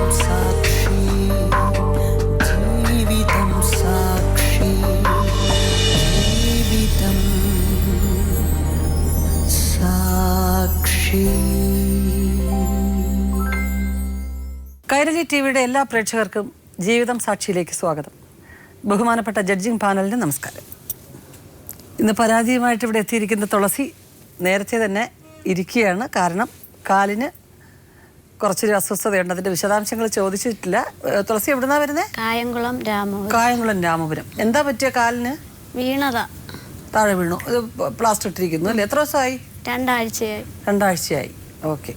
കൈരളി ടിവിയുടെ എല്ലാ പ്രേക്ഷകർക്കും ജീവിതം സാക്ഷിയിലേക്ക് സ്വാഗതം. ബഹുമാനപ്പെട്ട ജഡ്ജിംഗ് പാനലിന് നമസ്കാരം. ഇന്ന് പരാതിയുമായിട്ട് ഇവിടെ എത്തിയിരിക്കുന്ന തുളസി നേരത്തെ തന്നെ ഇരിക്കുകയാണ്. കാരണം കാലിന് കുറച്ചൊരു അസ്വസ്ഥതയുണ്ട്. അതിൻ്റെ വിശദാംശങ്ങൾ ചോദിച്ചിട്ടില്ല. തുളസി എവിടുന്നാ വരുന്നത്? കായംകുളം രാമപുരം. എന്താ പറ്റിയ കാലിന്? വീണതാ, താഴെ വീണു. പ്ലാസ്റ്റർ ഇട്ടിരിക്കുന്നു അല്ലേ? എത്ര ദിവസമായി? രണ്ടാഴ്ചയായി. ഓക്കെ,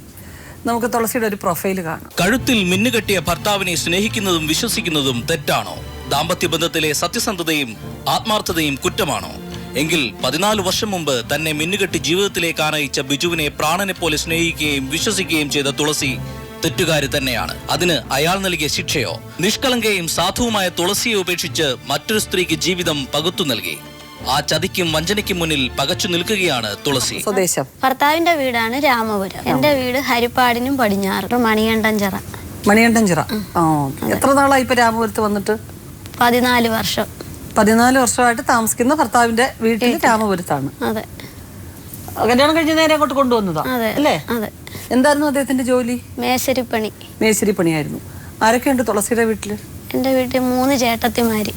നമുക്ക് തുളസിയുടെ ഒരു പ്രൊഫൈൽ കാണാം. കഴുത്തിൽ മിന്നുകെട്ടിയ ഭർത്താവിനെ സ്നേഹിക്കുന്നതും വിശ്വസിക്കുന്നതും തെറ്റാണോ? ദാമ്പത്യ ബന്ധത്തിലെ സത്യസന്ധതയും ആത്മാർത്ഥതയും കുറ്റമാണോ? എങ്കിൽ 14 വർഷം മുമ്പ് തന്നെ മിന്നുകെട്ടി ജീവിതത്തിലേക്ക് ആനയിച്ച ബിജുവിനെ പ്രാണനെ പോലെ സ്നേഹിക്കുകയും വിശ്വസിക്കുകയും ചെയ്ത തുളസി തെറ്റുകാരി തന്നെയാണ്. അതിന് അയാൾ നൽകിയ ശിക്ഷയോ? നിഷ്കളങ്കയും സാധുവുമായ തുളസിയെ ഉപേക്ഷിച്ച് മറ്റൊരു സ്ത്രീക്ക് ജീവിതം പകുത്തു നൽകി. ആ ചതിക്കും വഞ്ചനയ്ക്കും മുന്നിൽ പകച്ചു നിൽക്കുകയാണ് തുളസി. സ്വദേശം ഭർത്താവിന്റെ വീടാണ് രാമപുരം. എന്റെ വീട് ഹരിപ്പാടിനും പടിഞ്ഞാറ് മണികണ്ഠൻചിറ. എത്ര നാളായി ഇപ്പൊ രാമപുരത്ത് വന്നിട്ട്? 14 വർഷം. 14 വർഷമായിട്ട് താമസിക്കുന്ന ഭർത്താവിന്റെ വീട്ടിൽ രാമപുരത്താണ്. അതെ. കല്യാണം കഴിഞ്ഞ നേരെ അങ്ങോട്ട് കൊണ്ടുവന്നതാ അല്ലേ? അതെ. എന്തായിരുന്നു അദ്ദേഹത്തിന്റെ ജോലി? മേശരിപ്പണിയായിരുന്നു. ആരൊക്കെയുണ്ട് തുളസിയുടെ വീട്ടില്? എന്റെ വീട്ടിൽ 3 ചേട്ടത്തിമാര്.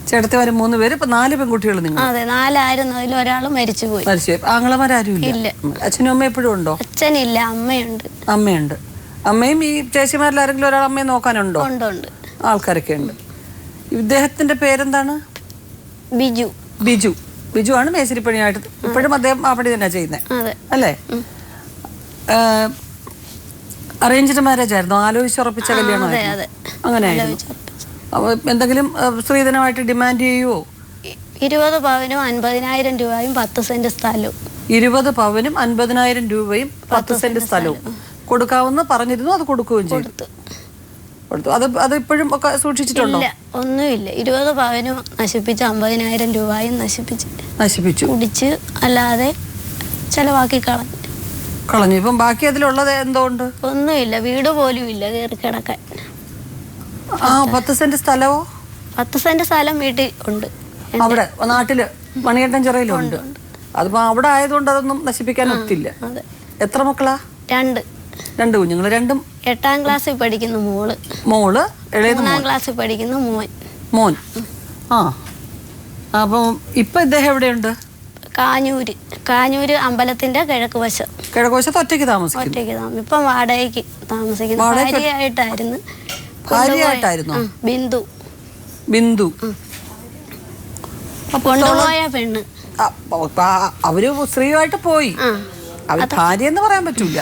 3 പേര്. ഇപ്പൊ 4 പെൺകുട്ടികൾ നിങ്ങൾ? അതെ, 4 ആയിരുന്നു. അതിൽ ഒരാൾ മരിച്ചുപോയി. ആങ്ങളമാരും ഇല്ല? അച്ഛനും അമ്മയും എപ്പോഴും ഉണ്ടോ? അച്ഛനില്ല, അമ്മയുണ്ട്. അമ്മയും ഈ ചേച്ചിമാരിൽ ആരെങ്കിലും ഒരാൾ അമ്മയെ നോക്കാനുണ്ടോ? ഉണ്ട്. ആൾക്കാരൊക്കെ ഉണ്ട്. ഇദ്ദേഹത്തിന്റെ പേരെന്താണ്? ബിജു ആണ് മേശരിപ്പണിയായിട്ട്. ഇപ്പോഴും അദ്ദേഹം അവിടെ തന്നെ ചെയ്യുന്നത് അല്ലേ? അറേഞ്ച്ഡ് മാരേജ് ആയിരുന്നു? ആലോചിച്ചുറപ്പിച്ച കല്യാണമായിരുന്നു? അങ്ങനെയായിരുന്നു. എന്തെങ്കിലും സ്ത്രീധനമായിട്ട് ഡിമാൻഡ് ചെയ്യുവോ? 20 പവനും 50,000 രൂപയും 10 സെന്റ് സ്ഥലവും. 20 പവനും 50,000 രൂപയും 10 സെന്റ് സ്ഥലവും കൊടുക്കാവുന്ന പറഞ്ഞിരുന്നു. അത് കൊടുക്കുകയും ചെയ്തു. അത് ഇപ്പോഴും ഒക്കെ സൂക്ഷിച്ചിട്ടുണ്ടോ? ഒന്നുമില്ല. 20 പവനും നശിപ്പിച്ച് 50,000 രൂപയും നശിപ്പിച്ചു. കുടിച്ച് അല്ലാതെ ചെലവാക്കി കളഞ്ഞു. ഇപ്പം ബാക്കി അതിലുള്ളത് എന്തുകൊണ്ട്? ഒന്നുമില്ല, വീട് പോലും ഇല്ല കയറി കിടക്കാൻ. 10 സെന്റ് സ്ഥലമോ? 10 സെന്റ് സ്ഥലം വീട്ടിൽ ഉണ്ട്. അവിടെ നാട്ടില് മണികണ്ഠൻചിറയിലുണ്ട്. അതിപ്പോ അവിടെ ആയതുകൊണ്ട് അതൊന്നും നശിപ്പിക്കാൻ ഒത്തില്ല. എത്ര മക്കളാ? 2 കുഞ്ഞുങ്ങൾ. രണ്ടും 8ാം ക്ലാസ്സിൽ പഠിക്കുന്ന മോള്, ഇളയത് 3ാം ക്ലാസ്സിൽ പഠിക്കുന്ന മോൻ. അപ്പം ഇപ്പൊ ഇദ്ദേഹം എവിടെയുണ്ട്? കാഞ്ഞൂര് അമ്പലത്തിന്റെ കിഴക്കുവശത്ത് ഒറ്റയ്ക്ക് താമസിക്കും. ഇപ്പം വാടകയ്ക്ക് താമസിക്കുന്നു. ഭാര്യയായിട്ടായിരുന്നു ബിന്ദു. കൊണ്ടുപോയ പെണ്ണ്. അവര് സ്ത്രീയായിട്ട് പോയി. അവര് ഭാര്യ എന്ന് പറയാൻ പറ്റൂല.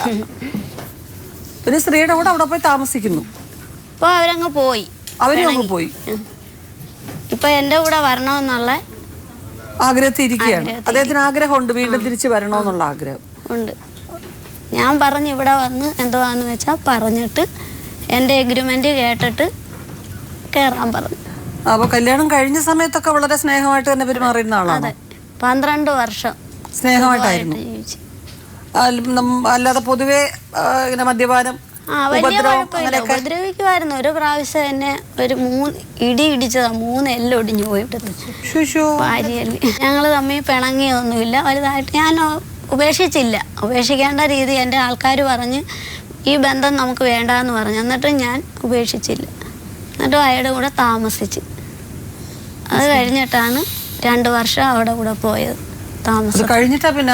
ഒരു സ്ത്രീയുടെ കൂടെ അവിടെ പോയി താമസിക്കുന്നു. ഇപ്പൊ അവരങ്ങ് പോയി. ഇപ്പൊ എന്റെ കൂടെ വരണമെന്നുള്ള ആഗ്രഹത്തിരിക്കുകയാണ്. അദ്ദേഹത്തിന് ആഗ്രഹമുണ്ട് വീണ്ടും തിരിച്ചു വരണമെന്നുള്ള ആഗ്രഹം ഉണ്ട്. ഞാൻ പറഞ്ഞു ഇവിടെ വന്ന് എന്തുവാന്ന് വെച്ചാ പറഞ്ഞിട്ട് എന്റെ എഗ്രിമെന്റ് കേട്ടിട്ട് കേറാൻ പറഞ്ഞു. അപ്പൊ കല്യാണം കഴിഞ്ഞ സമയത്തൊക്കെ വളരെ സ്നേഹമായിട്ട് തന്നെ പെരുമാറിയിരുന്ന ആളാണ്. 12 വർഷം സ്നേഹമായിട്ടായിരുന്നു. അല്ലാതെ പൊതുവെ ഇങ്ങനെ മദ്യപാനം ഉപദ്രവിക്കുമായിരുന്നു. ഒരു പ്രാവശ്യം എന്നെ ഒരു 3 ഇടി ഇടിച്ചതാ. 3 എല്ലാം ഒടിഞ്ഞു പോയിട്ട്. ഭാര്യയല്ലേ. ഞങ്ങള് തമ്മിൽ പിണങ്ങിയൊന്നുമില്ല വലുതായിട്ട്. ഞാൻ ഉപേക്ഷിക്കേണ്ട രീതി എൻ്റെ ആൾക്കാർ പറഞ്ഞ് ഈ ബന്ധം നമുക്ക് വേണ്ടാന്ന് പറഞ്ഞു. എന്നിട്ട് ഞാൻ ഉപേക്ഷിച്ചില്ല. എന്നിട്ടും അയാളുടെ കൂടെ താമസിച്ച്. അത് കഴിഞ്ഞിട്ടാണ് 2 വർഷം അവിടെ കൂടെ പോയത്. കഴിഞ്ഞിട്ടാ പിന്നെ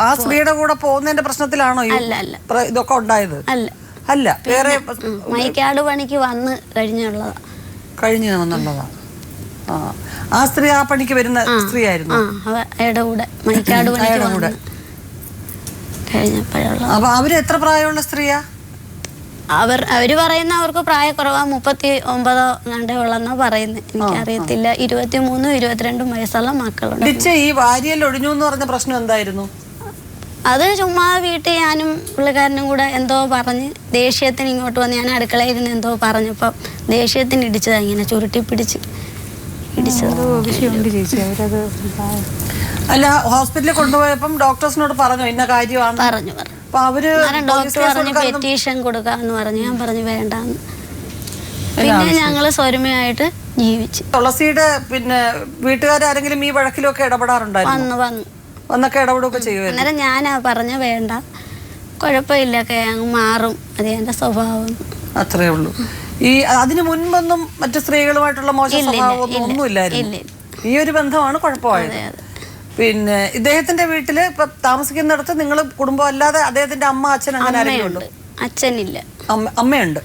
ആ സ്ത്രീയുടെ കൂടെ പോകുന്നതിന്റെ പ്രശ്നത്തിലാണോ ഇതൊക്കെ ഉണ്ടായത്? അല്ല, വേറെ മൈക്കാട് പണിക്ക് വന്ന് കഴിഞ്ഞു വന്നുള്ളതാ. ആ സ്ത്രീ ആ പണിക്ക് വരുന്ന സ്ത്രീ ആയിരുന്നു. അയാളുടെ കൂടെ മൈക്കാട് പണിക്ക് കഴിഞ്ഞപ്പോഴുള്ള. അപ്പൊ അവര് എത്ര പ്രായമുള്ള സ്ത്രീയാ? അവര് പറയുന്ന അവർക്ക് പ്രായക്കുറവാ. 39 കണ്ടേ ഉള്ളെന്നാ പറയുന്നത്. എനിക്കറിയത്തില്ല. 23, 22 വയസ്സുള്ള മക്കളുണ്ട്. ഈ വാരിയൽ ഒഴിഞ്ഞു എന്ന് പറഞ്ഞ പ്രശ്നം എന്തായിരുന്നു? അത് ചുമ്മാ വീട്ടിൽ ഞാനും പുള്ളിക്കാരനും കൂടെ എന്തോ പറഞ്ഞ് ദേഷ്യത്തിന് ഇങ്ങോട്ട് വന്ന് ഞാൻ അടുക്കളയിൽ നിന്ന് എന്തോ പറഞ്ഞപ്പോൾ ദേഷ്യത്തിന് ഇടിച്ചതാ. ഇങ്ങനെ ചുരുട്ടി പിടിച്ച് ഇടിച്ചത്. അല്ല, ഹോസ്പിറ്റലിൽ കൊണ്ടുപോയപ്പം ഡോക്ടേഴ്സിനോട് പറഞ്ഞോ ഇന്ന കാര്യമാണ്? അപ്പൊ അവര് ഡോക്ടർ പറഞ്ഞു പെറ്റീഷൻ കൊടുക്കാന്ന് പറഞ്ഞു. ഞാൻ പറഞ്ഞു വേണ്ടാന്ന്. പിന്നെ ഞങ്ങള് സ്വരമയായിട്ട് ജീവിച്ചു. തുളസിയുടെ പിന്നെ വീട്ടുകാരെങ്കിലും ഈ വഴക്കിലൊക്കെ ഇടപെടാറുണ്ടായിരുന്നു? വന്നൊക്കെ ഇടപെടുകയൊക്കെ ചെയ്യുമായിരുന്നു. അന്നേരം ഞാനാ പറഞ്ഞ വേണ്ട, കുഴപ്പമില്ല, അങ്ങ് മാറും, അത് എന്റെ സ്വഭാവം. അത്രേ ഉള്ളൂ. ഈ അതിനു മുൻപൊന്നും മറ്റു സ്ത്രീകളുമായിട്ടുള്ള മോശം സ്വഭാവം ഒന്നുമില്ലായിരുന്നു. ഈ ഒരു ബന്ധമാണ് കുഴപ്പമായത്. പിന്നെ ഇദ്ദേഹത്തിന്റെ വീട്ടില് ഇപ്പൊ താമസിക്കുന്നിടത്ത് നിങ്ങൾ കുടുംബം അല്ലാതെ അദ്ദേഹത്തിന്റെ അമ്മ അച്ഛൻ അങ്ങനെ ആരെങ്കിലും ഉണ്ടോ? അച്ഛനില്ല, അമ്മയുണ്ട്.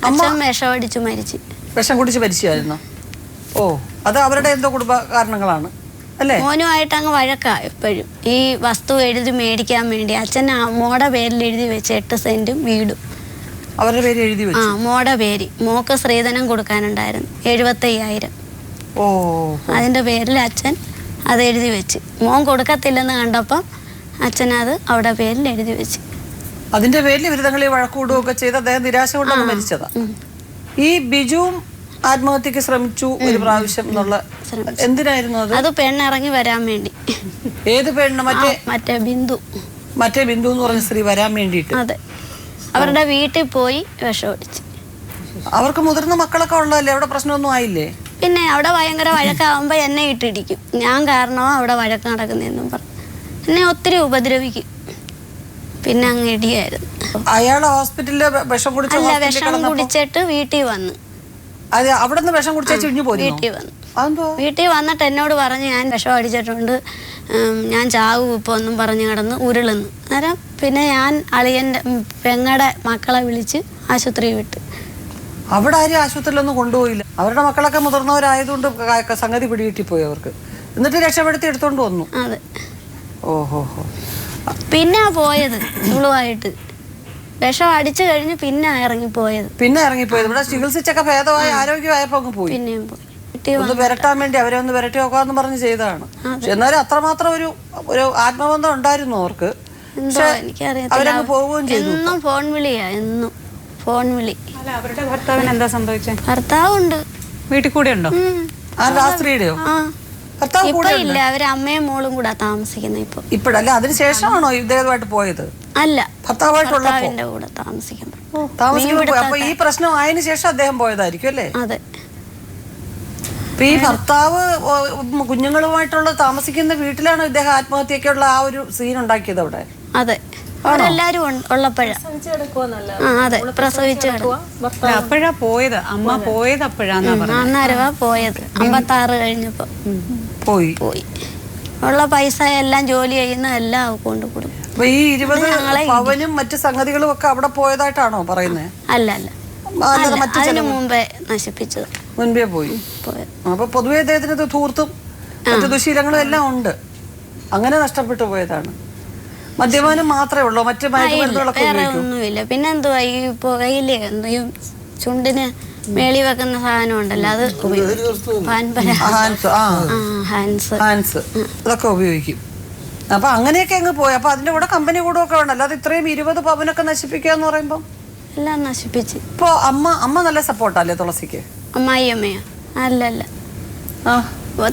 അച്ഛൻ വിഷമടിച്ചു മരിച്ചു. വിഷം കുടിച്ച് മരിച്ചായിരുന്നു. ഓ, അത് അവരുടെ എന്തോ കുടുംബ കാരണങ്ങളാണ് അല്ലേ? മോനുമായിട്ട് അങ്ങ് വഴക്കാ എപ്പോഴും. ഈ വസ്തു എഴുതി മേടിക്കാൻ വേണ്ടി അച്ഛൻ മോടെ പേരിൽ എഴുതി വെച്ച് 8 സെന്റും വീടും അവരുടെ പേര് എഴുതി വെച്ചു. മോടെ പേര്. മോക്ക് സ്ത്രീധനം കൊടുക്കാനുണ്ടായിരുന്നു 75,000. ഓ, അതിന്റെ പേരിൽ അച്ഛൻ അത് എഴുതി വെച്ച്. മോൻ കൊടുക്കത്തില്ലെന്ന് കണ്ടപ്പം അച്ഛൻ അത് അവിടെ പേരിൽ എഴുതി വെച്ച്. അതിന്റെ പേരിൽ ഇവർ തങ്ങൾ വഴക്കൂടുകയൊക്കെ ചെയ്ത് അദ്ദേഹം നിരാശ കൊണ്ടൊന്ന് മരിച്ചതാ. ഈ ബിജുവും ആത്മഹത്യക്ക് ശ്രമിച്ചു ഒരു പ്രാവശ്യം എന്നുള്ള എന്തിനായിരുന്നു അത്? അത് പെണ്ണിറങ്ങി വരാൻ വേണ്ടി. ഏത് പെണ്ണ്? മറ്റേ ബിന്ദു. മറ്റേ ബിന്ദു എന്ന് പറഞ്ഞ സ്ത്രീ വരാൻ വേണ്ടിയിട്ട്. അതെ, അവരുടെ വീട്ടിൽ പോയി വിഷമടിച്ച്. അവർക്ക് മുതിർന്ന മക്കളൊക്കെ ഉള്ളതല്ലേ? അവിടെ പ്രശ്നമൊന്നും ആയില്ലേ? പിന്നെ അവിടെ ഭയങ്കര വഴക്കാവുമ്പോ എന്നെ ഇട്ടിടിക്കും. ഞാൻ കാരണമോ അവിടെ വഴക്ക് നടക്കുന്നതെന്നും പറഞ്ഞു എന്നെ ഒത്തിരി ഉപദ്രവിക്കും. പിന്നെ അങ്ങ് ഇടിയായിരുന്നു. അയാള് ഹോസ്പിറ്റലില് വിഷം കുടിച്ചിട്ട് വീട്ടിൽ വന്ന്. അത് അവിടെ നിന്ന് വിഷം കുടിച്ചു വീട്ടിൽ വന്നു. വീട്ടിൽ വന്നിട്ട് എന്നോട് പറഞ്ഞ് ഞാൻ വിഷം അടിച്ചിട്ടുണ്ട്, ഞാൻ ചാവും ഇപ്പൊ ഒന്നും പറഞ്ഞു കിടന്ന് ഉരുളുന്നു. അന്നേരം പിന്നെ ഞാൻ അളിയന്റെ പെങ്ങടെ മക്കളെ വിളിച്ച് ആശുപത്രി വിട്ട്. അവിടെ ആരും ആശുപത്രിയിലൊന്നും കൊണ്ടുപോയില്ല. അവരുടെ മക്കളൊക്കെ മുതിർന്നവരായതുകൊണ്ട് സംഗതി പിടികിട്ടിപ്പോയി അവർക്ക്. എന്നിട്ട് രക്ഷപ്പെടുത്തി എടുത്തോണ്ട് വന്നു. അതെ. ഓഹോ. പിന്നെ പോയത് ഇവളുമായിട്ട് വിഷം അടിച്ചു കഴിഞ്ഞ് പിന്നെ ഇറങ്ങിപ്പോയത്. ഇവിടെ ചികിത്സിച്ചൊക്കെ ഭേദമായി ആരോഗ്യമായപ്പോ അങ്ങ് പോയി. പിന്നെയും പോയി. ഒന്ന് വിരട്ടാൻ വേണ്ടി അവരെ ഒന്ന് വിരട്ടി നോക്കാന്ന് പറഞ്ഞ് ചെയ്തതാണ്. എന്നാലും അത്രമാത്രം ഒരു ആത്മബന്ധം ഉണ്ടായിരുന്നു അവർക്ക്. അവരങ്ങ് പോവുകയും ചെയ്തു. എന്നും ഫോൺ വിളിയാ, എന്നും ഫോൺ വിളി. അവരുടെ ഭർത്താവിന് എന്താ സംഭവിച്ചത്? ഭർത്താവുണ്ട്, വീട്ടിൽ കൂടെ ഉണ്ടോ? ആ സ്ത്രീയുടെയോ? ഇപ്പൊ ഇല്ല, അവര് അമ്മയും മോളും കൂടെ താമസിക്കുന്നത് ഇപ്പൊ. ഇപ്പഴല്ല, അതിനുശേഷമാണോ ഇദ്ദേഹമായിട്ട് പോയത്? അല്ല, ഭർത്താവായിട്ടുള്ള കൂടെ താമസിക്കുന്നത്. അപ്പൊ ഈ പ്രശ്നം ആയതിനു ശേഷം അദ്ദേഹം പോയതായിരിക്കും അല്ലേ? അതെ. ഈ ഭർത്താവ് കുഞ്ഞുങ്ങളുമായിട്ടുള്ള താമസിക്കുന്ന വീട്ടിലാണോ ഇദ്ദേഹം ആത്മഹത്യക്കുള്ള ആ ഒരു സീൻ ഉണ്ടാക്കിയത് അവിടെ? അതെ, അവിടെ എല്ലാരും ഉള്ളപ്പോഴാ. അതെ, പ്രസവിച്ച് അപ്പോഴാ പോയത്. അമ്മ പോയത് അപ്പോഴാന്നാ പറഞ്ഞത്. അന്നേരവാ പോയത്. 56 കഴിഞ്ഞപ്പോ പോയി. ഉള്ള പൈസ എല്ലാം ജോലി ചെയ്യുന്ന എല്ലാം കൊണ്ടുകൊടുക്കും. അപ്പൊ ഈ 20 പവനും മറ്റു സംഗതികളും ഒക്കെ അവിടെ പോയതായിട്ടാണോ പറയുന്നത്? അല്ല, അതിന് മുമ്പേ നശിപ്പിച്ചത്. മുൻപേ പോയി. അപ്പൊ പൊതുവെ അദ്ദേഹത്തിന് ധൂർത്തും മറ്റു ദുശീലങ്ങളും എല്ലാം ഉണ്ട്. അങ്ങനെ നഷ്ടപ്പെട്ടു പോയതാണ്. മദ്യപാനം മാത്രമേ ഉള്ളൂ, മറ്റു മയക്കുമരുന്നുകളൊക്കെ ഒന്നുമില്ല. പിന്നെ എന്തുവാ ഈ പുകയില് ചുണ്ടിന് മേളി വെക്കുന്ന സാധനം ഉണ്ടല്ലോ, അത് ഹാൻസ് അതൊക്കെ ഉപയോഗിക്കും. അപ്പൊ അങ്ങനെയൊക്കെ അങ്ങ് പോയി. അപ്പൊ അതിന്റെ കൂടെ കമ്പനി കൂടുമൊക്കെ വേണം. അല്ലാതെ ഇത്രയും 20 പവനൊക്കെ നശിപ്പിക്കുക എന്ന് പറയുമ്പോ എല്ലാം നശിപ്പിച്ച്. ഇപ്പൊ അമ്മ നല്ല സപ്പോർട്ടല്ലേ തുളസിക്ക്? അമ്മായിയമ്മയോ? അല്ലല്ല,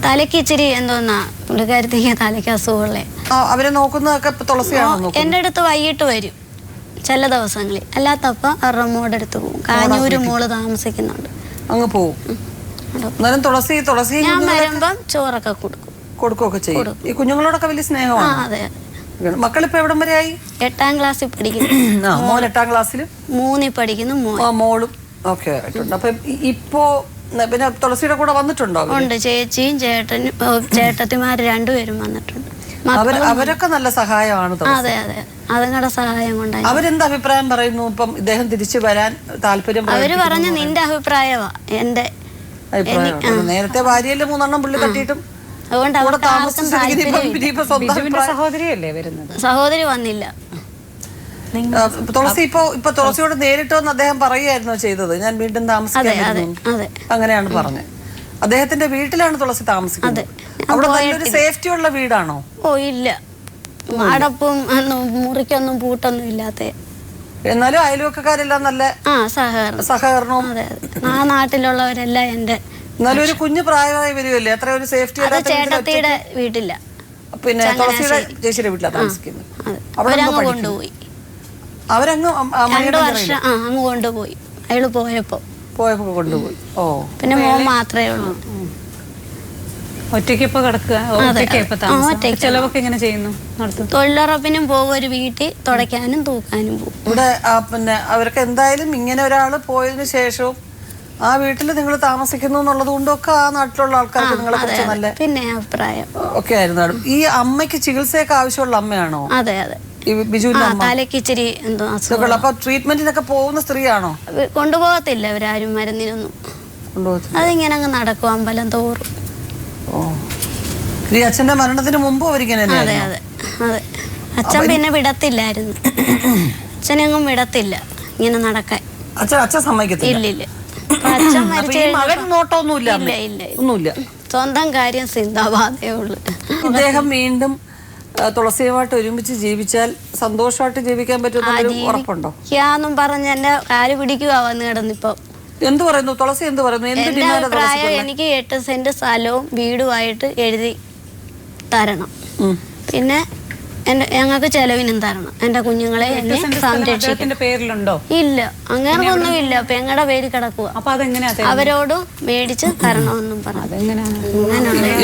തലയ്ക്ക് ഇച്ചിരി എന്തോന്നാ പുള്ളിക്കാരത്തേക്ക് തലയ്ക്ക് അസുഖമുള്ളേ. അവരെ നോക്കുന്നതൊക്കെ തുളസിയാണോ? എൻ്റെ അടുത്ത് വൈകിട്ട് വരും ചില ദിവസങ്ങളിൽ, അല്ലാത്തപ്പോ അവരുടെ മോടെ അടുത്ത് പോകും. കാഞ്ഞൂര് മോള് താമസിക്കുന്നുണ്ട്, അങ്ങ് പോവും. തുളസി ഞാൻ വരുമ്പം ചോറൊക്കെ കൊടുക്കുകയൊക്കെ ചെയ്യും. ഈ കുഞ്ഞുങ്ങളോടൊക്കെ വലിയ സ്നേഹമാണ്. അതെ. മക്കളിപ്പോ എവിടം വരെ ആയി? 8ാം ക്ലാസ്സിൽ പഠിക്കുന്നു. മോൻ 8ാം ക്ലാസ്സിലും 3ൽ പഠിക്കുന്നു മോളും ഒക്കെ ആയിട്ടുണ്ട്. അപ്പൊ ഇപ്പോ പിന്നെ തുളസിയുടെ കൂടെ വന്നിട്ടുണ്ടോ? ഉണ്ട്, ചേച്ചിയും ചേട്ടത്തിമാര് 2 പേരും വന്നിട്ടുണ്ട്. അവരൊക്കെ നല്ല സഹായമാണ്. അതെ, അതുങ്ങളുടെ സഹായം കൊണ്ടാണ്. അവരെന്ത് അഭിപ്രായം പറയുന്നു? ഇപ്പം ഇദ്ദേഹം തിരിച്ചു വരാൻ താല്പര്യം? അവര് പറഞ്ഞു നിന്റെ അഭിപ്രായമാ എന്റെ അഭിപ്രായം. നേരത്തെ ഭാര്യയില് 3 എണ്ണം പുള്ളി തട്ടിയിട്ടും അതുകൊണ്ട് സഹോദരിയല്ലേ വരുന്നത്? സഹോദരി വന്നില്ല. തുളസി ഇപ്പൊ തുളസിയോട് നേരിട്ട് വന്ന് അദ്ദേഹം പറയുകയായിരുന്നോ ചെയ്തത്? ഞാൻ വീണ്ടും താമസിക്കാൻ അങ്ങനെയാണ് പറഞ്ഞത്. അദ്ദേഹത്തിന്റെ വീട്ടിലാണ് തുളസി താമസിക്കുന്നത്. അവിടെ നല്ലൊരു സേഫ്റ്റി ഉള്ള വീടാണോ? ഓ ഇല്ല, അടപ്പും മുറിക്കൊന്നും പൂട്ടൊന്നും ഇല്ലാത്ത. എന്നാലും അയൽവക്കക്കാരെല്ലാം നല്ല സഹകരണവും. ആ നാട്ടിലുള്ളവരെല്ലാം എന്റെ. എന്നാലും ഒരു കുഞ്ഞു പ്രായമായി വരുമല്ലേ, അത്ര ഒരു സേഫ്റ്റി. ചേട്ടത്തിയുടെ വീട്ടില്ല, പിന്നെ തുളസിയുടെ ചേച്ചിയുടെ വീട്ടിലാണ് താമസിക്കുന്നത്. അവരങ്ങ് കൊണ്ടുപോയി. അവരങ്ങ് 2 വർഷം അങ്ങ് കൊണ്ടുപോയി. അയാള് പോയപ്പോ കൊണ്ടുപോയി. ഓ, പിന്നെ മോൻ മാത്രമേ ഉള്ളൂ. ഒറ്റയ്ക്ക് ഇപ്പൊ കിടക്കുക? ഒറ്റയ്ക്ക് ഇപ്പൊ താമസം? ചെലവൊക്കെ എങ്ങനെ ചെയ്യുന്നു? നടത്തും? തൊഴിലുറപ്പിനും പോകും, ഒരു വീട്ടിൽ തുടയ്ക്കാനും തൂക്കാനും പോകും. ഇവിടെ പിന്നെ അവർക്ക് എന്തായാലും ഇങ്ങനെ ഒരാള് പോയതിനു ശേഷവും ആ വീട്ടിൽ നിങ്ങൾ താമസിക്കുന്നു എന്നുള്ളത് കൊണ്ടൊക്കെ ആ നാട്ടിലുള്ള ആൾക്കാർക്ക് നിങ്ങളെ കുറിച്ച് നല്ല പിന്നെ അഭിപ്രായം ഒക്കെ ആയിരുന്നു. ഈ അമ്മയ്ക്ക് ചികിത്സയൊക്കെ ആവശ്യമുള്ള അമ്മയാണോ? അതെ അതെ. ഈ ബിജുവിന്റെ അമ്മ തലയ്ക്ക് ഇച്ചിരി എന്തോ അസുഖം. അപ്പൊ ട്രീറ്റ്മെന്റിനൊക്കെ പോകുന്ന സ്ത്രീയാണോ? കൊണ്ടുപോകത്തില്ല ഇവരാരും മരുന്നിനൊന്നും. അതിങ്ങനെ അങ്ങ് നടക്കും അമ്പലം തോറും. ഓ, ഈ അച്ഛന്റെ മരണത്തിന് മുമ്പ് അവരിങ്ങനെ അതെ അതെ അതെ. അച്ഛൻ പിന്നെ വിടത്തില്ലായിരുന്നു. അച്ഛനെങ്ങും വിടത്തില്ല ഇങ്ങനെ നടക്കാൻ. അച്ഛൻ സമ്മതിക്കത്തില്ല? ഇല്ലില്ല. അച്ഛൻ മരിച്ചു മകൻ നോട്ടൊന്നുമില്ല? ഇല്ല ഇല്ല ഒന്നുമില്ല. സ്വന്തം കാര്യം സിന്ദാബാധേ ഉള്ളു. അദ്ദേഹം വീണ്ടും തുളസിയുമായിട്ട് ഒരുമിച്ച് ജീവിച്ചാൽ സന്തോഷമായിട്ട് ജീവിക്കാൻ പറ്റുമെന്നൊരു ഉറപ്പുണ്ടോ? യാന്നും പറഞ്ഞ് എന്റെ കാല് പിടിക്കുക വന്ന് കിടന്നിപ്പോ. എന്ത് പറയുന്നു തുളസി? എന്ത് പറയുന്നു? എന്ത് എന്റെ അഭിപ്രായം എനിക്ക് 8 സെന്റ് സ്ഥലവും വീടുമായിട്ട് എഴുതി തരണം. പിന്നെ ഞങ്ങൾക്ക് ചെലവിനും തരണം. എന്റെ കുഞ്ഞുങ്ങളെ എന്നെ സംരക്ഷിക്കും. പേരിലുണ്ടോ? ഇല്ല, അങ്ങനൊന്നും ഇല്ല. പെങ്ങളുടെ പേര് കിടക്കുക. അപ്പൊ അതെങ്ങനെയാ? അവരോട് മേടിച്ച് തരണമെന്നും പറഞ്ഞു.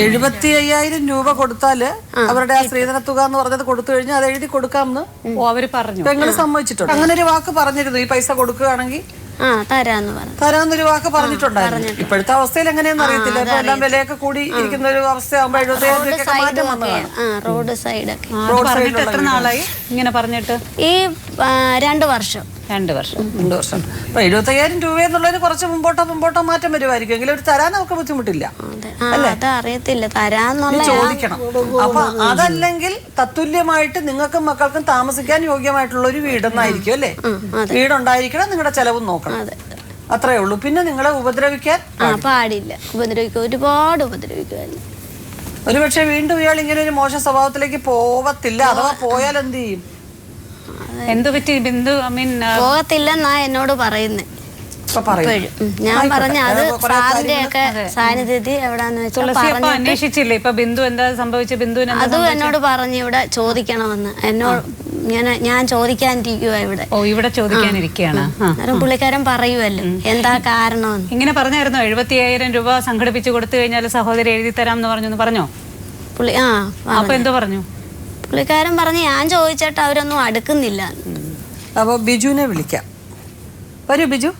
75,000 രൂപ കൊടുത്താല് അവരുടെ ആ സ്ത്രീധന തുക എന്ന് പറഞ്ഞത് കൊടുത്തു കഴിഞ്ഞാൽ അത് എഴുതി കൊടുക്കാമെന്ന് അവര് പറഞ്ഞു. പെങ്ങള് സമ്മതിച്ചിട്ടുണ്ട്. അങ്ങനെ ഒരു വാക്ക് പറഞ്ഞിരുന്നു. ഈ പൈസ കൊടുക്കുകയാണെങ്കിൽ തരാന്നൊരു വാക്ക് പറഞ്ഞിട്ടുണ്ടായിരുന്നു. ഇപ്പോഴത്തെ അവസ്ഥയിൽ എങ്ങനെയാന്ന് അറിയത്തില്ല. ഇപ്പൊ എല്ലാം വിലയൊക്കെ കൂടി ഇരിക്കുന്ന ഒരു അവസ്ഥയാകുമ്പോ 75,000 രൂപയ്ക്ക് മാറ്റം വന്നതാണ്. റോഡ് സൈഡൊക്കെ എത്ര നാളായി ഇങ്ങനെ പറഞ്ഞിട്ട്? ഈ 2 വർഷം. 2 വർഷം. അപ്പൊ 75,000 രൂപ എന്നുള്ളതിന് കുറച്ച് മുമ്പോട്ടോ മാറ്റം വരുമായിരിക്കും. എങ്കിലും ഒരു തരാൻ നമുക്ക് ബുദ്ധിമുട്ടില്ല. അറിയത്തില്ല തരാന്നുള്ള ചോദിക്കണം. അപ്പൊ അതല്ലെങ്കിൽ തത്തുല്യമായിട്ട് നിങ്ങൾക്കും മക്കൾക്കും താമസിക്കാൻ യോഗ്യമായിട്ടുള്ള ഒരു വീടെന്നായിരിക്കും അല്ലേ? വീടുണ്ടായിരിക്കണം, നിങ്ങളുടെ ചെലവും നോക്കണം. അത്രേ ഉള്ളൂ. പിന്നെ നിങ്ങളെ ഉപദ്രവിക്കാൻ പാടില്ല. ഒരുപാട് ഉപദ്രവിക്കുമല്ലോ. ഒരുപക്ഷെ വീണ്ടും ഇയാൾ ഇങ്ങനെ ഒരു മോശ സ്വഭാവത്തിലേക്ക് പോവത്തില്ല. അഥവാ പോയാൽ എന്ത് ചെയ്യും? എന്ത് പറ്റി ബിന്ദു? പോകത്തില്ലെന്നാ എന്നോട് പറയുന്നേ. ഞാൻ പറഞ്ഞ അത് സാറിന്റെ ഒക്കെ സാന്നിധ്യത്തിൽ എവിടാന്ന് വെച്ചാൽ അന്വേഷിച്ചില്ലേ? ഇപ്പൊ ബിന്ദു എന്താ സംഭവിച്ച? ബിന്ദുവിന് അതും എന്നോട് പറഞ്ഞു ഇവിടെ ചോദിക്കണമെന്ന്. എന്നോട് ഞാൻ ചോദിക്കാനിരിക്കുക ഇവിടെ. ഇവിടെ ചോദിക്കാനിരിക്കുകയാണ്. അന്നേരം പുള്ളിക്കാരൻ പറയുമല്ലോ എന്താ കാരണം. ഇങ്ങനെ പറഞ്ഞായിരുന്നോ? 75,000 രൂപ സംഘടിപ്പിച്ചു കൊടുത്തു കഴിഞ്ഞാൽ സഹോദരി എഴുതി തരാം എന്ന് പറഞ്ഞോ പുള്ളി? അപ്പൊ എന്തോ പറഞ്ഞു പുള്ളിക്കാരൻ? പറഞ്ഞു ഞാൻ ചോദിച്ചിട്ട് അവരൊന്നും അടുക്കുന്നില്ല. അപ്പൊ ബിജുവിനെ വിളിക്കാം. വരൂ ബിജു.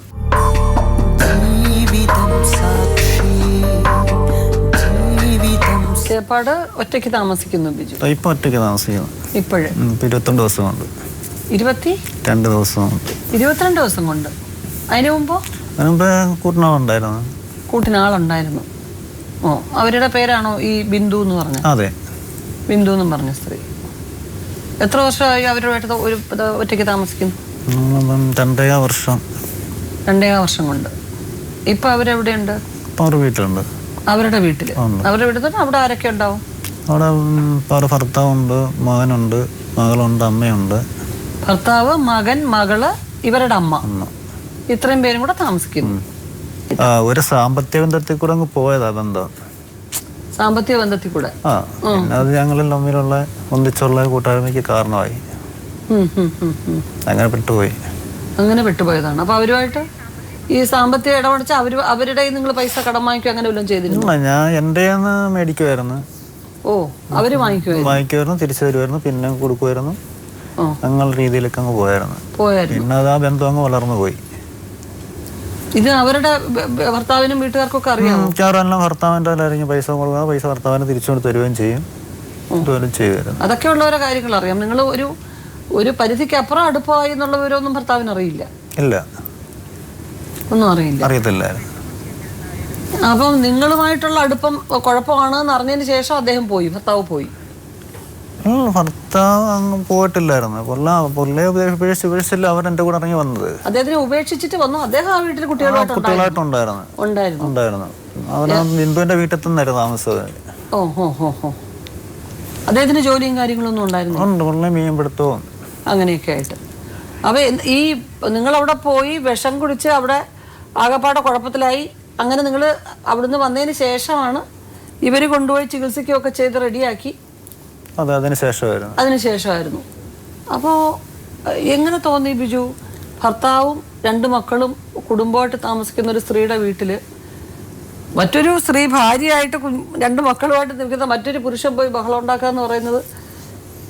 ചേപ്പാട് ഒറ്റയ്ക്ക് താമസിക്കുന്നു ബിജു? ഇപ്പൊ ഒറ്റയ്ക്ക് താമസിക്കുന്നു. ഇപ്പോഴേ 22 ദിവസം കൊണ്ട്. 22 ദിവസം കൊണ്ട്. 22 ദിവസം കൊണ്ട്. അതിനു മുമ്പോ? അതിനുമ്പ് കൂട്ടിനാളുണ്ടായിരുന്നു. കൂട്ടിനാളുണ്ടായിരുന്നു. ഓ, അവരുടെ പേരാണോ ഈ ബിന്ദു എന്ന് പറഞ്ഞ? അതെ, ബിന്ദു എന്നും പറഞ്ഞ സ്ത്രീ. എത്ര വർഷമായി അവരുമായിട്ട് ഒരു ഒറ്റയ്ക്ക് താമസിക്കുന്നു? 2.5 വർഷം. 2.5 വർഷം കൊണ്ട്. ഇപ്പൊ അവരെവിടെയുണ്ട്? അവരുടെ വീട്ടിലുണ്ട്. അവരുടെ വീട്ടില്? അവരുടെ വീട്ടിൽ തന്നെ അവിടെ ആരൊക്കെ ഉണ്ടാവും? അവിടെ അവരുടെ ഭർത്താവുണ്ട്, മകനുണ്ട്, മകളുണ്ട്, അമ്മയുണ്ട്. ഭർത്താവ്, മകൻ, മകള്, ഇവരുടെ അമ്മ. ഇത്രയും പേരും കൂടെ താമസിക്കുന്നു. ഒരു സാമ്പത്തിക ബന്ധത്തിൽ കൂടെ അങ്ങ് പോയതാ ബന്ധം. സാമ്പത്തിക ബന്ധത്തിൽ കൂടെ? അത് ഞങ്ങളിൽ തമ്മിലുള്ള ഒന്നിച്ചുള്ള കൂട്ടായ്മയ്ക്ക് കാരണമായി. അങ്ങനെ പെട്ടുപോയതാണ്. അപ്പൊ അവരുമായിട്ട് ഈ സാമ്പത്തിക ഇടപെടിച്ച അവരുടെ നിങ്ങൾ പൈസ കടം വാങ്ങിക്കും അങ്ങനെ വല്ലതും ചെയ്തിരുന്നു? ഞാൻ എന്റെ മേടിക്കുമായിരുന്നു. ഓ, അവര് വാങ്ങിക്കുമായിരുന്നു, തിരിച്ചു തരുമായിരുന്നു, പിന്നെ കൊടുക്കുമായിരുന്നു. അങ്ങനെ രീതിയിലൊക്കെ അങ്ങ് പോയായിരുന്നു. പിന്നെ അത് ആ ബന്ധം അങ്ങ് വളർന്നു പോയി. ഇത് അവരുടെ ഭർത്താവിനും വീട്ടുകാർക്കൊക്കെ അറിയാം? മിക്കവാറും ഭർത്താവിൻ്റെ ആരെങ്കിലും പൈസ കൊടുക്കുക, പൈസ ഭർത്താവിന് തിരിച്ചുകൊണ്ട് തരുകയും ചെയ്യും. അതൊക്കെ ഉള്ളവരെ കാര്യങ്ങൾ അറിയാം. നിങ്ങൾ ഒരു പരിധിക്ക് അപ്പുറം അടുപ്പമായി എന്നുള്ള വിവരമൊന്നും ഭർത്താവിന് അറിയില്ല? ഇല്ല, ഒന്നും അറിയത്തില്ല. അപ്പം നിങ്ങളുമായിട്ടുള്ള അടുപ്പം കുഴപ്പമാണെന്ന് അറിഞ്ഞതിന് ശേഷം അദ്ദേഹം പോയി, ഭർത്താവ് പോയി? ഭർത്താവ് അങ്ങ് പോയിട്ടില്ലായിരുന്നു. പുള്ളിയെ ഉപേക്ഷിച്ചില്ല അവർ എന്റെ കൂടെ ഇറങ്ങി വന്നത്. അദ്ദേഹത്തിനെ ഉപേക്ഷിച്ചിട്ട് വന്നു? അദ്ദേഹം ആ വീട്ടിൽ കുട്ടികളായിട്ടുണ്ടായിരുന്നു. അവന് ബിന്ദുവിന്റെ വീട്ടിൽ തന്നെയായിരുന്നു താമസിച്ചത്. അദ്ദേഹത്തിന് ജോലിയും കാര്യങ്ങളൊന്നും ഉണ്ടായിരുന്നു? മീൻ പിടുത്തവും അങ്ങനെയൊക്കെ ആയിട്ട്. അപ്പൊ ഈ നിങ്ങളവിടെ പോയി വിഷം കുടിച്ച് അവിടെ ആകപ്പാടെ കുഴപ്പത്തിലായി. അങ്ങനെ നിങ്ങൾ അവിടുന്ന് വന്നതിന് ശേഷമാണ് ഇവര് കൊണ്ടുപോയി ചികിത്സിക്കുകയൊക്കെ ചെയ്ത് റെഡിയാക്കി? അതിന് ശേഷമായിരുന്നു. അപ്പോൾ എങ്ങനെ തോന്നി ബിജു, ഭർത്താവും 2 മക്കളും കുടുംബമായിട്ട് താമസിക്കുന്ന ഒരു സ്ത്രീയുടെ വീട്ടില് മറ്റൊരു സ്ത്രീ ഭാര്യയായിട്ട് 2 മക്കളുമായിട്ട് നിൽക്കുന്ന മറ്റൊരു പുരുഷൻ പോയി ബഹളം ഉണ്ടാക്കാന്ന് പറയുന്നത്,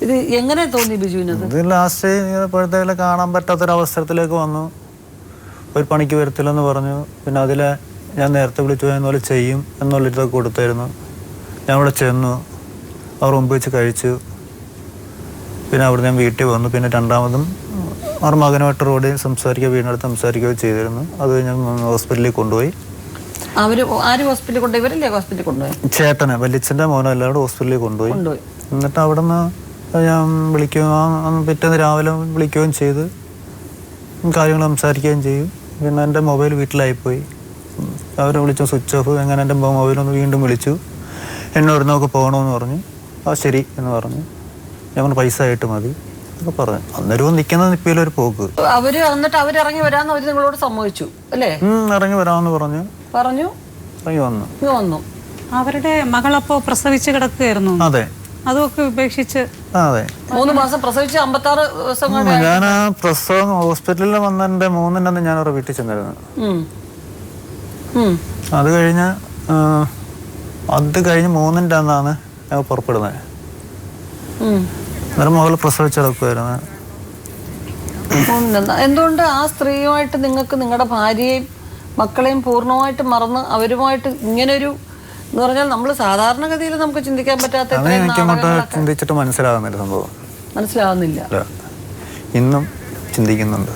ഇത് എങ്ങനെ തോന്നി ബിജുവിനത്? ഇത് ലാസ്റ്റ് ഇപ്പോഴത്തേക്ക് കാണാൻ പറ്റാത്തൊരവസരത്തിലേക്ക് വന്നു. ഒരു പണിക്ക് വരത്തില്ലെന്ന് പറഞ്ഞു. പിന്നെ അതിലെ ഞാൻ നേരത്തെ വിളിച്ചു പോയെന്ന പോലെ ചെയ്യും എന്നുള്ളതൊക്കെ കൊടുത്തായിരുന്നു. ഞാൻ അവിടെ ചെന്നു, അവർ മുമ്പ് വെച്ച് കഴിച്ചു. പിന്നെ അവിടെ ഞാൻ വീട്ടിൽ വന്നു. പിന്നെ രണ്ടാമതും അവർ മകനുമായിട്ട് റോഡിൽ സംസാരിക്കുക, വീടിനടുത്ത് സംസാരിക്കുകയോ ചെയ്തിരുന്നു. അത് ഞാൻ ഹോസ്പിറ്റലിൽ കൊണ്ടുപോയി. ആര് ഹോസ്പിറ്റലിൽ കൊണ്ടുപോയി? ഇവരല്ലേ ഹോസ്പിറ്റലിൽ കൊണ്ടുപോയി? ചേട്ടനെ, വല്യച്ഛൻ്റെ മോനെ എല്ലാവരും ഹോസ്പിറ്റലിൽ കൊണ്ടുപോയി. എന്നിട്ട് അവിടെ നിന്ന് ഞാൻ വിളിക്കുകയും പിറ്റേന്ന് രാവിലെ വിളിക്കുകയും ചെയ്ത് കാര്യങ്ങൾ സംസാരിക്കുകയും ചെയ്യും. പിന്നെ എൻ്റെ മൊബൈൽ വീട്ടിലായിപ്പോയി. അവരെ വിളിച്ചു, സ്വിച്ച് ഓഫ്. എങ്ങനെ എൻ്റെ മൊബൈലൊന്ന് വീണ്ടും വിളിച്ചു. എന്നോട് നമുക്ക് പോകണമെന്ന് പറഞ്ഞു. ശരി എന്ന് പറഞ്ഞു. ഞാൻ പൈസ ആയിട്ട് മതി എന്നൊക്കെ പറഞ്ഞു. അന്നേരവും നിൽക്കുന്ന നിപ്പിയിലൊരു പോക്ക്. എന്നിട്ട് അവരിറങ്ങി വരാമെന്ന് അവർ നിങ്ങളോട് സമ്മതിച്ചു അല്ലേ? ഇറങ്ങി വരാമെന്ന് പറഞ്ഞു. ഇറങ്ങി വന്നു. അവരുടെ മകളപ്പോ പ്രസവിച്ച് കിടക്കുകയായിരുന്നു. അതെ, അതൊക്കെ ഉപേക്ഷിച്ച്. അതെ, 3 മാസം പ്രസവിച്ച് 56 ദിവസം ഞാൻ ആ പ്രസവം ഹോസ്പിറ്റലിൽ വന്നതിന്റെ 3-ന്റെ അന്ന് ഞാൻ അവരുടെ വീട്ടിൽ ചെന്നിരുന്നു. അത് കഴിഞ്ഞ് 3-ന്റെ അന്നാണ് ഞാൻ പുറപ്പെടുന്നത്. അന്നേരം മകൾ പ്രസവിച്ചെടുക്കുമായിരുന്നു. എന്തുകൊണ്ട് ആ സ്ത്രീയുമായിട്ട് നിങ്ങൾക്ക് നിങ്ങളുടെ ഭാര്യയും മക്കളെയും പൂർണ്ണമായിട്ട് മറന്ന് അവരുമായിട്ട് ഇങ്ങനൊരു എന്ന് പറഞ്ഞാൽ നമ്മൾ സാധാരണഗതിയിൽ നമുക്ക് ചിന്തിക്കാൻ പറ്റാത്ത ചിന്തിച്ചിട്ട് മനസ്സിലാകുന്നില്ല സംഭവം. മനസ്സിലാവുന്നില്ല. ഇന്നും ചിന്തിക്കുന്നുണ്ട്.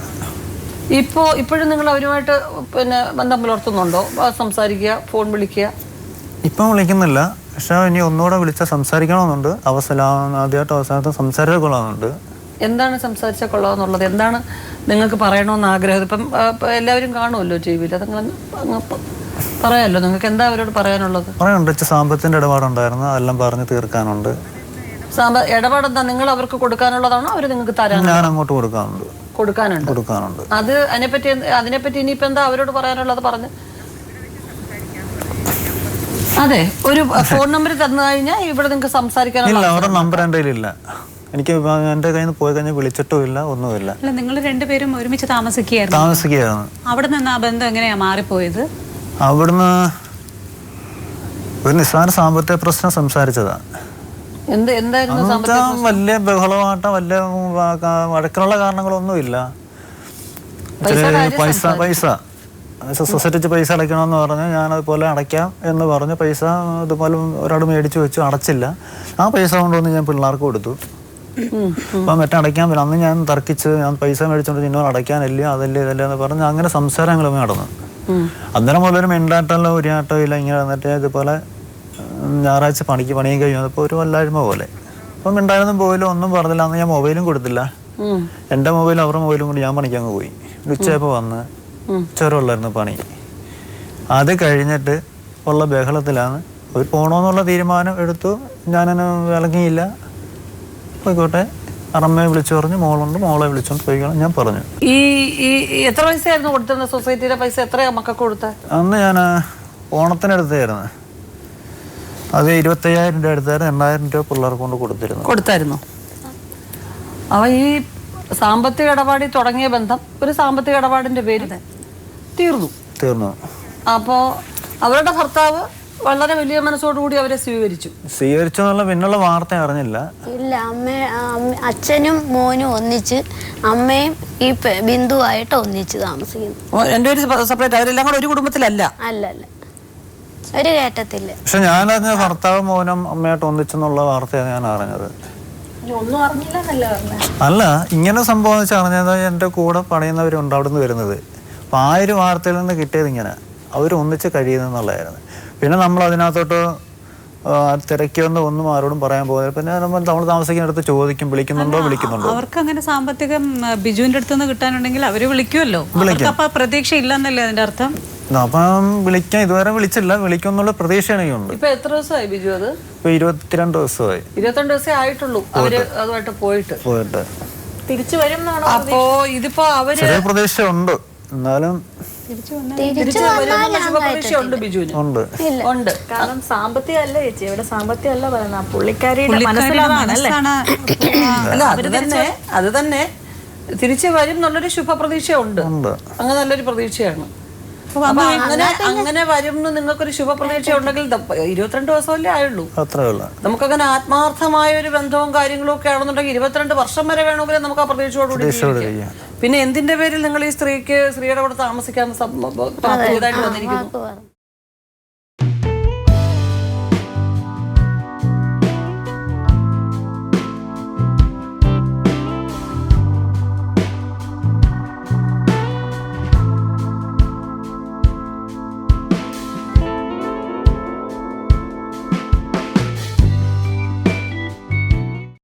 ഇപ്പോഴും നിങ്ങൾ അവരുമായിട്ട് പിന്നെ ബന്ധം പുലർത്തുന്നുണ്ടോ? സംസാരിക്കുക, ഫോൺ വിളിക്കുക? ഇപ്പം വിളിക്കുന്നില്ല. പക്ഷെ ഇനി ഒന്നുകൂടെ വിളിച്ചാൽ സംസാരിക്കണമെന്നുണ്ട്. ആദ്യമായിട്ട് അവസാനത്തെ സംസാരിച്ചാൽ കൊള്ളാമെന്നുണ്ട്. എന്താണ് സംസാരിച്ചാൽ കൊള്ളാമെന്നുള്ളത്? എന്താണ് നിങ്ങൾക്ക് പറയണമെന്ന് ആഗ്രഹം? ഇപ്പം എല്ലാവരും കാണുമല്ലോ ടി വിയിൽ. അതങ്ങനെ പറയാമല്ലോ. നിങ്ങൾക്ക് എന്താ അവരോട് പറയാനുള്ളത്? പറയാനുണ്ട്. സാമ്പത്തിൻ്റെ ഇടപാടുണ്ടായിരുന്നു, അതെല്ലാം പറഞ്ഞ് തീർക്കാനുണ്ട്. ഇടപാടെന്താ? നിങ്ങൾ അവർക്ക് കൊടുക്കാനുള്ളതാണോ അവർ നിങ്ങൾക്ക് തരാൻ? ഞാൻ അങ്ങോട്ട് കൊടുക്കാനുണ്ട്. അത് അതിനെപ്പറ്റി ഇനിയിപ്പോ എന്താ അവരോട് പറയാനുള്ളത്? പറഞ്ഞ് അതെ, ഒരു ഫോൺ നമ്പർ തന്നു കഴിഞ്ഞാൽ ഇവിടെ നിങ്ങൾക്ക് സംസാരിക്കാനുള്ള. അവരുടെ നമ്പർ എൻ്റെ കയ്യിലില്ല. എനിക്ക് എൻ്റെ കയ്യിൽ നിന്ന് പോയി കഴിഞ്ഞാൽ വിളിച്ചിട്ടും ഇല്ല, ഒന്നുമില്ല. നിങ്ങൾ 2 പേരും ഒരുമിച്ച് താമസിക്കുകയായിരുന്നു. അവിടെ നിന്ന് ആ ബന്ധം എങ്ങനെയാ മാറിപ്പോയത്? അവിടുന്ന് ഒരു നിസ്സാര സാമ്പത്തിക പ്രശ്നം സംസാരിച്ചതാ. വലിയ ബഹളമായിട്ട് വലിയ വഴക്കിനുള്ള കാരണങ്ങളൊന്നുമില്ല. പൈസ സൊസൈറ്റിക്ക് പൈസ അടയ്ക്കണമെന്ന് പറഞ്ഞ് ഞാനതുപോലെ അടയ്ക്കാം എന്ന് പറഞ്ഞ് പൈസ ഇതുപോലെ ഒരാൾ മേടിച്ചു വെച്ചു, അടച്ചില്ല. ആ പൈസ കൊണ്ടുവന്ന് ഞാൻ പിള്ളേർക്ക് കൊടുത്തു. അപ്പം മറ്റേ അടയ്ക്കാൻ പറ്റില്ല. അന്ന് ഞാൻ തർക്കിച്ച് ഞാൻ പൈസ മേടിച്ചോണ്ട് ഇന്നോട് അടയ്ക്കാനില്ല, അതല്ലേ ഇതല്ലേ എന്ന് പറഞ്ഞ് അങ്ങനെ സംസാരങ്ങളും നടന്നു. അന്നേരം മുതലൊരു മിണ്ടാട്ടമല്ലോ ഒരു ആട്ടോ ഇല്ല. ഇങ്ങനെ വന്നിട്ട് ഇതുപോലെ ഞായറാഴ്ച പണിയും കഴിഞ്ഞപ്പോൾ ഒരു വല്ലായ്മ പോലെ. അപ്പം മിണ്ടായിരുന്നു പോയില്ലോ, ഒന്നും പറഞ്ഞില്ല. അന്ന് ഞാൻ മൊബൈലും കൊടുത്തില്ല. എൻ്റെ മൊബൈലും അവരുടെ മൊബൈലും കൊണ്ട് ഞാൻ പണിക്കങ്ങ് പോയി. ഉച്ചയപ്പോൾ വന്ന് ചെറുള്ളായിരുന്നു പണി. അത് കഴിഞ്ഞിട്ട് ഉള്ള ബഹളത്തിലാണ് അവർ പോകണമെന്നുള്ള തീരുമാനം എടുത്തു. ഞാനതിന് വിളങ്ങിയില്ല. പോയിക്കോട്ടെ, അറമ്മയെ വിളിച്ചു പറഞ്ഞു മോളുണ്ട്, മോളെ വിളിച്ചോണ്ട് പോയിക്കണം ഞാൻ പറഞ്ഞു. എത്ര പൈസയായിരുന്നു കൊടുത്തിരുന്നത്? സൊസൈറ്റിയുടെ പൈസ എത്രയാ മക്കൾക്ക് കൊടുത്തത്? അന്ന് ഞാൻ ഓണത്തിനടുത്തായിരുന്നു. അത് 25,000 രൂപ എടുത്തായിരുന്നു. 8,000 രൂപ പിള്ളേർക്ക് കൊണ്ട് കൊടുത്തായിരുന്നു. അവ ഈ സാമ്പത്തിക ഇടപാടിൽ തുടങ്ങിയ ബന്ധം ഒരു സാമ്പത്തിക ഇടപാടിന്റെ പേര് തീർന്നു. അപ്പോ അവരുടെ ഭർത്താവ് വളരെ വലിയ മനസ്സോടുകൂടി അവരെ സ്വീകരിച്ചു എന്നുള്ള പിന്നുള്ള വാർത്ത അറിഞ്ഞില്ല. ഇല്ല, അച്ഛനും മോനും ഒന്നിച്ച്, അമ്മയും ഈ ബിന്ദുവായിട്ട് ഒന്നിച്ച് താമസിക്കുന്നു. സെപ്പറേറ്റ്, അവരെല്ലാം കൂടെ ഒരു കുടുംബത്തിലല്ല. അല്ല, ഒരു കേട്ടത്തില്ല. പക്ഷെ ഞാനറിഞ്ഞ ഭർത്താവ് മോനും അമ്മയായിട്ട് ഒന്നിച്ചെന്നുള്ള വാർത്തയാണ് ഞാൻ അറിഞ്ഞത്. ഒന്നും അറിഞ്ഞില്ല. അല്ല, ഇങ്ങനെ സംഭവം വെച്ച് അറിഞ്ഞത് എൻ്റെ കൂടെ പണിയുന്നവരുണ്ട് അവിടെ നിന്ന് വരുന്നത്. അപ്പം ആ ഒരു വാർത്തയിൽ നിന്ന് കിട്ടിയത് ഇങ്ങനെ അവർ ഒന്നിച്ച് കഴിയുന്നെന്നുള്ളതായിരുന്നു. പിന്നെ നമ്മൾ അതിനകത്തോട്ട് തിരക്കിയൊന്നും ഒന്നും ആരോടും പറയാൻ പോകുന്നത്. പിന്നെ നമ്മൾ താമസിക്കുന്നിടത്ത് ചോദിക്കും, വിളിക്കുന്നുണ്ടോ. അവർക്ക് അങ്ങനെ സാമ്പത്തികം ബിജുവിന്റെ അടുത്ത് നിന്ന് കിട്ടാനുണ്ടെങ്കിൽ അവര് വിളിക്കുമല്ലോ. പ്രതീക്ഷ ഇല്ലെന്നല്ലേ അതിന്റെ അർത്ഥം? അപ്പം വിളിക്കാൻ ഇതുവരെ വിളിച്ചില്ല. വിളിക്കുന്നുള്ള പ്രതീക്ഷയാണ്. ഇപ്പൊ എത്ര ദിവസമായി ബിജു? അത് ഇപ്പൊ 22 ദിവസമായി. 22 ദിവസമേ ആയിട്ടുള്ളൂ അവര് അതുമായിട്ട് പോയിട്ട് തിരിച്ചു വരും. അപ്പോ ഇതിപ്പോ അവര് ചെറിയ പ്രതീക്ഷ ഉണ്ട്, എന്നാലും ഉണ്ട്. കാരണം സാമ്പത്തികമല്ല ചേച്ചി, ഇവിടെ സാമ്പത്തികമല്ല പറയുന്നത്, പുള്ളിക്കാരിയുടെ മനസ്സിലാണ്. അത് തന്നെ തിരിച്ചു വരും എന്നുള്ളൊരു ശുഭപ്രതീക്ഷ ഉണ്ട്. അങ്ങനെ നല്ലൊരു പ്രതീക്ഷയാണ്. അപ്പൊ അങ്ങനെ വരും എന്ന് നിങ്ങൾക്കൊരു ശുഭപ്രതീക്ഷ ഉണ്ടെങ്കിൽ 22 ദിവസമല്ലേ ആയുള്ളൂ. നമുക്കങ്ങനെ ആത്മാർത്ഥമായ ഒരു ബന്ധവും കാര്യങ്ങളും ഒക്കെ ആണെന്നുണ്ടെങ്കിൽ 22 വർഷം വരെ വേണമെങ്കിൽ നമുക്ക് ആ പ്രതീക്ഷയോടുകൂടി ജീവിക്കാം. പിന്നെ എന്തിന്റെ പേരിൽ നിങ്ങൾ ഈ സ്ത്രീയുടെ കൂടെ താമസിക്കാൻ ഇതായിട്ട് വന്നിരിക്കുന്നു?